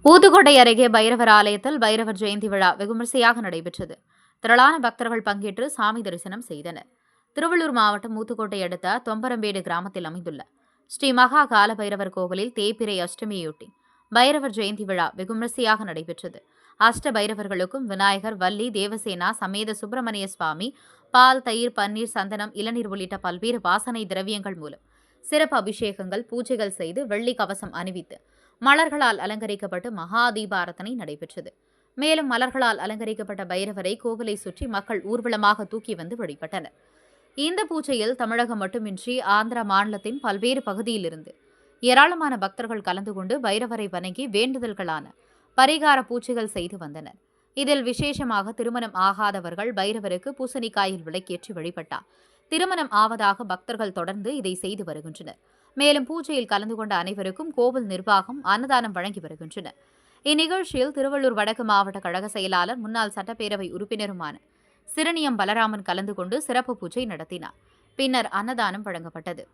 ஊத்துக்கோட்டை அருகே பைரவர் ஆலயத்தில் பைரவர் ஜெயந்தி விழா வெகுவிமரிசையாக நடைபெற்றது. திரளான பக்தர்கள் பங்கேற்று சாமி தரிசனம் செய்தனர். திருவள்ளூர் மாவட்டம் ஊத்துக்கோட்டை அடுத்த தொம்பரம்பேடு கிராமத்தில் அமைந்துள்ள ஸ்ரீ மகா கால பைரவர் கோவிலில் தேய்பிறை அஷ்டமியொட்டி பைரவர் ஜெயந்தி விழா வெகுவிமரிசையாக நடைபெற்றது. அஷ்ட பைரவர்களுக்கும் விநாயகர், வள்ளி, தேவசேனா சமேத சுப்பிரமணிய சுவாமி பால், தயிர், பன்னீர், சந்தனம், இளநீர் உள்ளிட்ட பல்வேறு வாசனை திரவியங்கள் மூலம் சிறப்பு அபிஷேகங்கள், பூஜைகள் செய்து வெள்ளி கவசம் அணிவித்து மலர்களால் அலங்கரிக்கப்பட்டு மகா தீபாரதனை நடைபெற்றது. மேலும் மலர்களால் அலங்கரிக்கப்பட்ட பைரவரை கோவிலை சுற்றி மக்கள் ஊர்வலமாக தூக்கி வந்து வழிபட்டனர். இந்த பூஜையில் தமிழகம் மட்டுமின்றி ஆந்திரா மாநிலத்தின் பல்வேறு பகுதியிலிருந்து ஏராளமான பக்தர்கள் கலந்து கொண்டு பைரவரை வணங்கி வேண்டுதல்களான பரிகார பூஜைகள் செய்து வந்தனர். இதில் விசேஷமாக திருமணம் ஆகாதவர்கள் பைரவருக்கு பூசணிக்காயில் விளக்கேற்றி வழிபட்டார். திருமணம் ஆவதாக பக்தர்கள் தொடர்ந்து இதை செய்து வருகின்றனர். மேலும் பூஜையில் கலந்து கொண்ட அனைவருக்கும் கோவில் நிர்வாகம் அன்னதானம் வழங்கி வருகின்றனர். இந்நிகழ்ச்சியில் திருவள்ளூர் வடக்கு மாவட்ட கழக செயலாளர், முன்னாள் சட்டப்பேரவை உறுப்பினருமான சிறுனியம் பலராமன் கலந்து கொண்டு சிறப்பு பூஜை நடத்தினார். பின்னர் அன்னதானம் வழங்கப்பட்டது.